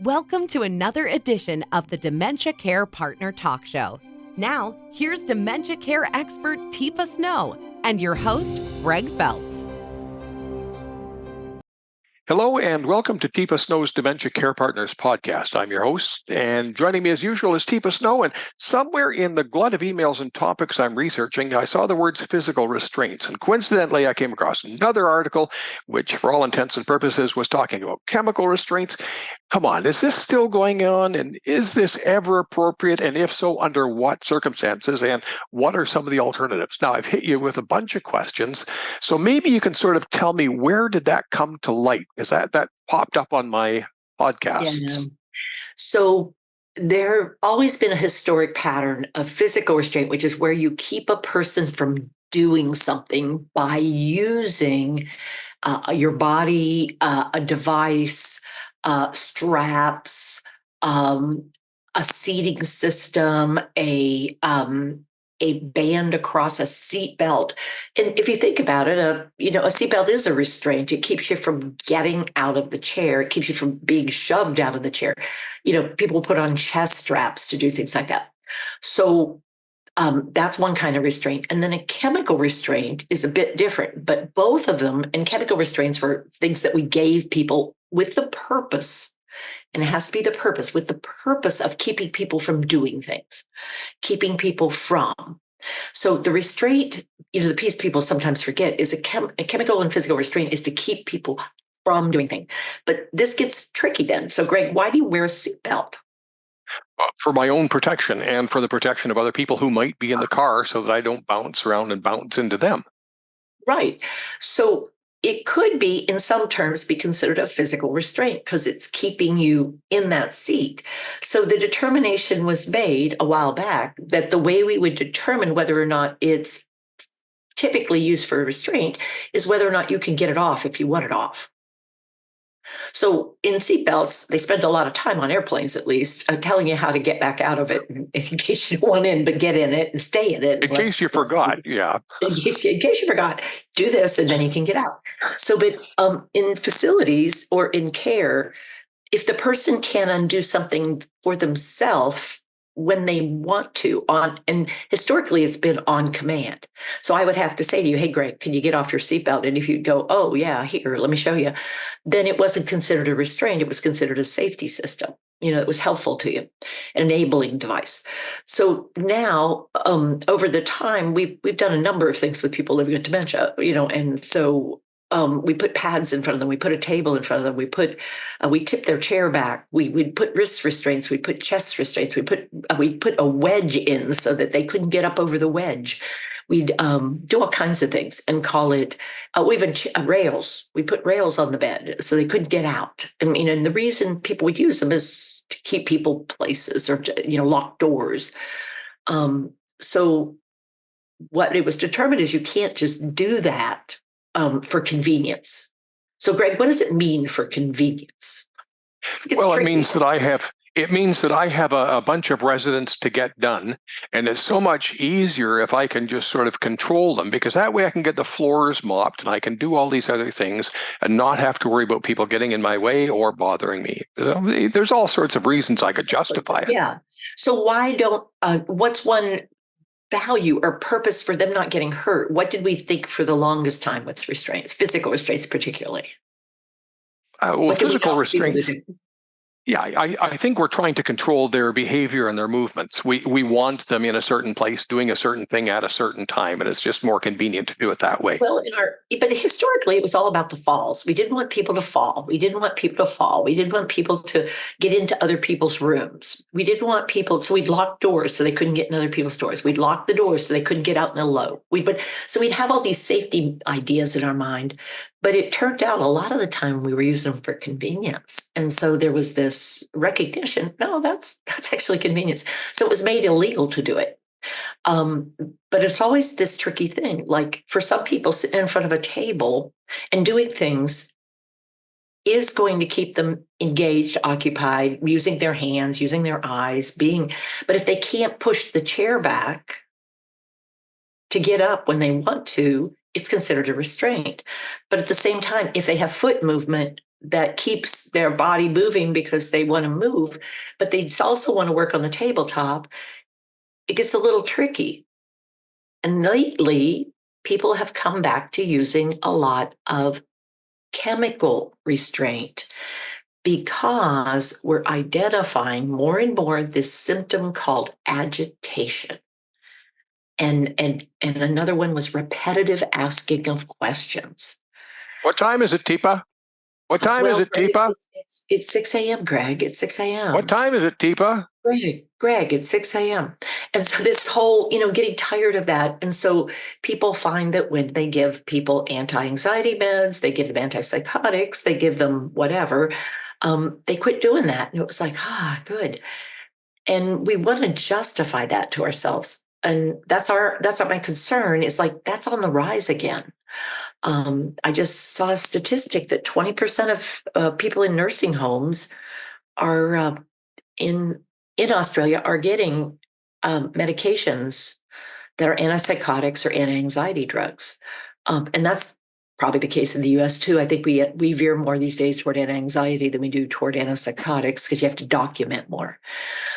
Welcome to another edition of the Dementia Care Partner Talk Show. Now, here's dementia care expert Teepa and your host, Greg Phelps. Hello and welcome to Teepa Snow's Dementia Care Partners podcast. I'm your host, and joining me as usual is Teepa Snow. And somewhere in the glut of emails and topics I'm researching, I saw the words physical restraints. And coincidentally, I came across another article, which for all intents and purposes was talking about chemical restraints. Come on, is this still going on? And is this ever appropriate? And if so, under what circumstances? And what are some of the alternatives? Now, I've hit you with a bunch of questions. So maybe you can sort of tell me, where did that come to light? Because that popped up on my podcasts. Yeah. So there always been a historic pattern of physical restraint, which is where you keep a person from doing something by using your body, a device, straps, a seating system, a band across a seatbelt. And if you think about it, a seatbelt is a restraint. It keeps you from getting out of the chair. It keeps you from being shoved out of the chair. People put on chest straps to do things like that. So that's one kind of restraint. And then a chemical restraint is a bit different, but both of them, and chemical restraints were things that we gave people with the purpose, and it has to be the purpose, with the purpose of keeping people from doing things, keeping people from. So the restraint, the piece people sometimes forget is a chemical and physical restraint is to keep people from doing things. But this gets tricky then. So Greg, why do you wear a seatbelt? For my own protection and for the protection of other people who might be in the car so that I don't bounce around and bounce into them. Right. So it could be, in some terms, be considered a physical restraint because it's keeping you in that seat. So the determination was made a while back that the way we would determine whether or not it's typically used for a restraint is whether or not you can get it off if you want it off. So in seatbelts, they spend a lot of time on airplanes, at least, telling you how to get back out of it in case you don't want in, but get in it and stay in it. In case you forgot, yeah. In case you forgot, do this and then you can get out. So, but in facilities or in care, if the person can undo something for themselves when they want to, and historically it's been on command. So I would have to say to you, hey, Greg, can you get off your seatbelt? And if you'd go, oh yeah, here, let me show you, then it wasn't considered a restraint. It was considered a safety system. It was helpful to you, an enabling device. So now, over the time, we've done a number of things with people living with dementia, and so we put pads in front of them. We put a table in front of them. We tip their chair back. We'd put wrist restraints. We put chest restraints. We put a wedge in so that they couldn't get up over the wedge. We'd do all kinds of things and call it. We even rails. We put rails on the bed so they couldn't get out. And the reason people would use them is to keep people places or lock doors. So what it was determined is you can't just do that for convenience. So, Greg, what does it mean for convenience? Well, tricky. It means that I have a bunch of residents to get done, and it's so much easier if I can just sort of control them, because that way I can get the floors mopped and I can do all these other things and not have to worry about people getting in my way or bothering me. So there's all sorts of reasons I could justify it. Yeah. So why don't, what's one value or purpose for them not getting hurt? What did we think for the longest time with restraints, physical restraints particularly? Physical restraints. Yeah, I think we're trying to control their behavior and their movements. We want them in a certain place doing a certain thing at a certain time, and it's just more convenient to do it that way. Well, but historically, it was all about the falls. We didn't want people to fall. We didn't want people to get into other people's rooms. We didn't want people, so we'd lock doors so they couldn't get in other people's doors. We'd lock the doors so they couldn't get out in a low. So we'd have all these safety ideas in our mind. But it turned out a lot of the time we were using them for convenience. And so there was this recognition, no, that's actually convenience. So it was made illegal to do it. But it's always this tricky thing. Like for some people sitting in front of a table and doing things is going to keep them engaged, occupied, using their hands, using their eyes, but if they can't push the chair back to get up when they want to, it's considered a restraint. But at the same time, if they have foot movement that keeps their body moving because they want to move, but they also want to work on the tabletop, it gets a little tricky. And lately, people have come back to using a lot of chemical restraint because we're identifying more and more this symptom called agitation. And another one was repetitive asking of questions. What time is it, Teepa? What time is Well, it, Greg, Teepa? it's 6 a.m., Greg. It's 6 What a.m. time is it, Teepa? Greg, it's 6 a.m. And so this whole, getting tired of that. And so people find that when they give people anti-anxiety meds, they give them antipsychotics, they give them whatever, they quit doing that. And it was like, good. And we want to justify that to ourselves. And that's my concern is like, that's on the rise again. I just saw a statistic that 20% of people in nursing homes are in Australia are getting medications that are antipsychotics or anti-anxiety drugs, and that's probably the case in the U.S. too. I think we veer more these days toward anti-anxiety than we do toward antipsychotics because you have to document more.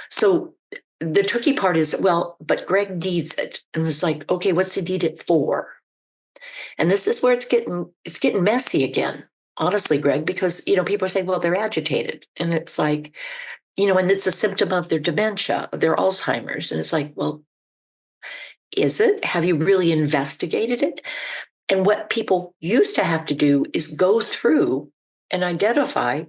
So the tricky part is, well, but Greg needs it, and it's like, okay, what's he need it for? And this is where it's getting messy again, honestly, Greg, because people are saying, well, they're agitated, and it's like, and it's a symptom of their dementia, of their Alzheimer's. And it's like, well, is it? Have you really investigated it? And what people used to have to do is go through and identify,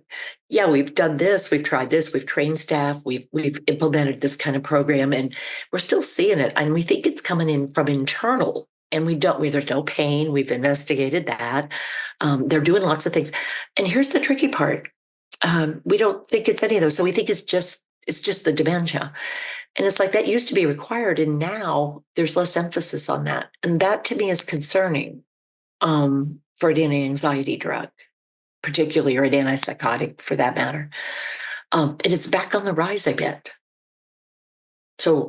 yeah, we've done this, we've tried this, we've trained staff, we've implemented this kind of program, and we're still seeing it. And we think it's coming in from internal. And there's no pain. We've investigated that. They're doing lots of things. And here's the tricky part. We don't think it's any of those. So we think it's just the dementia. And it's like that used to be required. And now there's less emphasis on that. And that to me is concerning for an anti-anxiety drug, particularly, or an antipsychotic for that matter. And it's back on the rise, I bet. So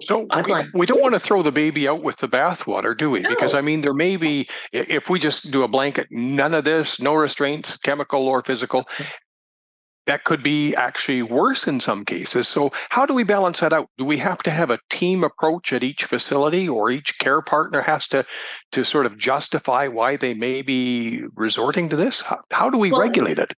we don't want to throw the baby out with the bathwater, do we? No. Because there may be, if we just do a blanket, none of this, no restraints, chemical or physical, that could be actually worse in some cases. So how do we balance that out? Do we have to have a team approach at each facility, or each care partner has to sort of justify why they may be resorting to this? How do we regulate it?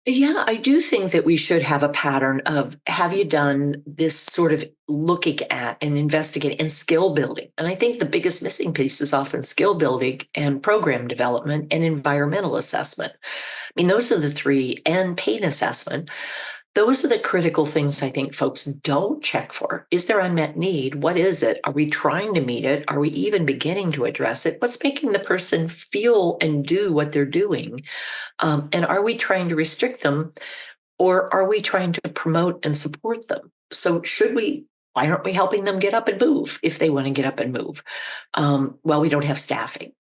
Yeah, I do think that we should have a pattern of, have you done this sort of looking at and investigating and skill building? And I think the biggest missing piece is often skill building and program development and environmental assessment. I mean, those are the three, and pain assessment. Those are the critical things I think folks don't check for. Is there unmet need? What is it? Are we trying to meet it? Are we even beginning to address it? What's making the person feel and do what they're doing? And are we trying to restrict them, or are we trying to promote and support them? So why aren't we helping them get up and move if they want to get up and move? Well, we don't have staffing.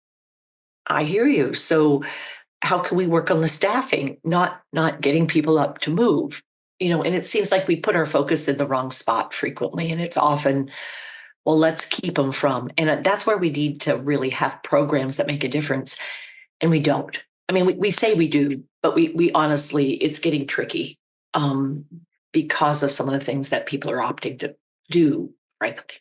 I hear you. So how can we work on the staffing, not getting people up to move? And it seems like we put our focus in the wrong spot frequently. And it's often, well, let's keep them from. And that's where we need to really have programs that make a difference. And we don't. I mean, we say we do, but we honestly, it's getting tricky because of some of the things that people are opting to do, frankly.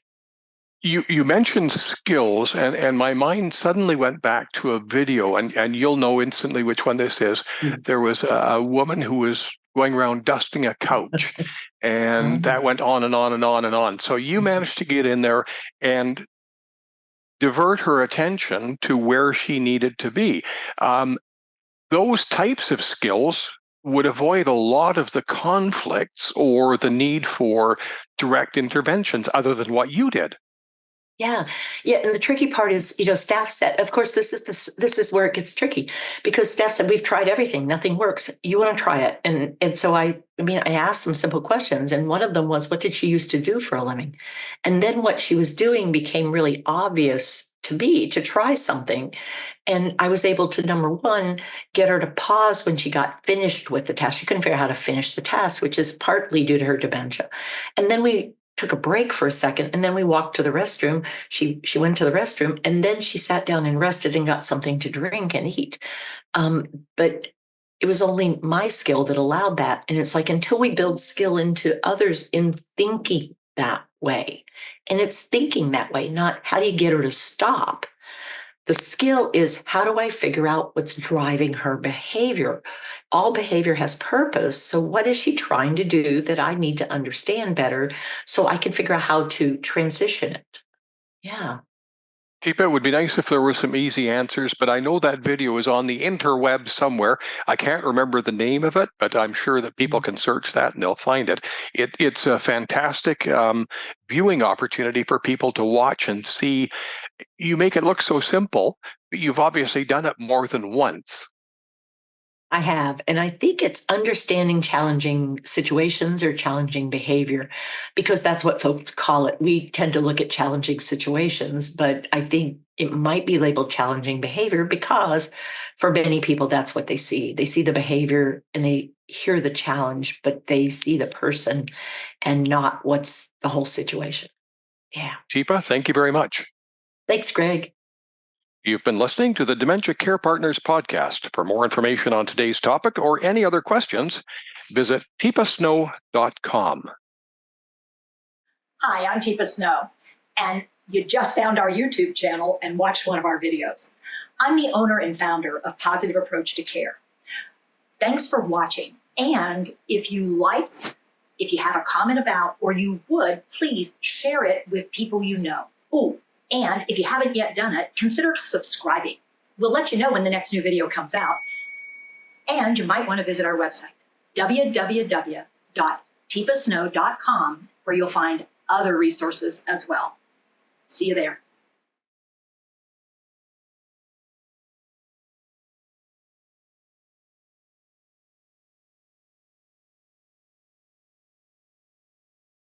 You mentioned skills, and my mind suddenly went back to a video, and you'll know instantly which one this is. Mm-hmm. There was a woman who was going around dusting a couch, and that went on and on and on and on. So you managed to get in there and divert her attention to where she needed to be. Those types of skills would avoid a lot of the conflicts or the need for direct interventions other than what you did. Yeah. And the tricky part is, staff said, of course, this is where it gets tricky, because staff said, we've tried everything, nothing works. You want to try it? And so I asked some simple questions, and one of them was, what did she used to do for a living? And then what she was doing became really obvious to me, to try something. And I was able to, number one, get her to pause when she got finished with the task. She couldn't figure out how to finish the task, which is partly due to her dementia. And then we took a break for a second, and then we walked to the restroom. She went to the restroom, and then she sat down and rested and got something to drink and eat. But it was only my skill that allowed that. And it's like, until we build skill into others in thinking that way, and it's thinking that way, not how do you get her to stop? The skill is, how do I figure out what's driving her behavior? All behavior has purpose. So what is she trying to do that I need to understand better so I can figure out how to transition it? Yeah. Teepa, it would be nice if there were some easy answers, but I know that video is on the interweb somewhere. I can't remember the name of it, but I'm sure that people can search that and they'll find it. It's a fantastic viewing opportunity for people to watch and see. You make it look so simple, but you've obviously done it more than once. I have. And I think it's understanding challenging situations or challenging behavior, because that's what folks call it. We tend to look at challenging situations, but I think it might be labeled challenging behavior because for many people, that's what they see. They see the behavior and they hear the challenge, but they see the person and not what's the whole situation. Yeah. Teepa, thank you very much. Thanks, Greg. You've been listening to the Dementia Care Partners podcast. For more information on today's topic or any other questions, visit teepasnow.com. Hi, I'm Teepa Snow, and you just found our YouTube channel and watched one of our videos. I'm the owner and founder of Positive Approach to Care. Thanks for watching, and if you liked, if you have a comment about, or you would, please share it with people you know. Ooh, and if you haven't yet done it, consider subscribing. We'll let you know when the next new video comes out. And you might want to visit our website, www.teepasnow.com, where you'll find other resources as well. See you there.